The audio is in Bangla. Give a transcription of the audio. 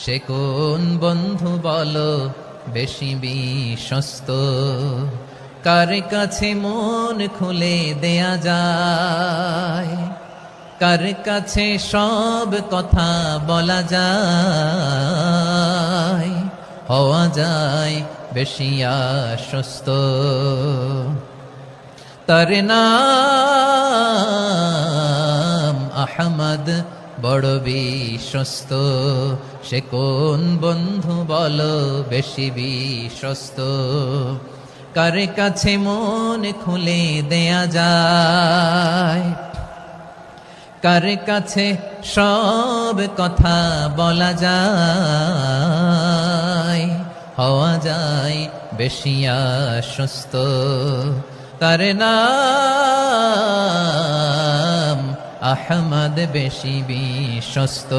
সে কোন বন্ধু বলো বেশি বিশ্বস্ত, কার কাছে মন খুলে দেয়া যায়, কার কাছে সব কথা বলা যায়, হওয়া যায় বেশি আশ্বস্ত। তার নাম আহমদ, বড় বিশ্বস্ত। সে কোন বন্ধু বলো বেশি বিশ্বস্ত, কার কাছে মন খুলে দেয়া যায়, কার কাছে সব কথা বলা যায়, হওয়া যায় বেশি আশ্বস্ত। তার নাম আহমদ, বেশি বিশ্বস্ত।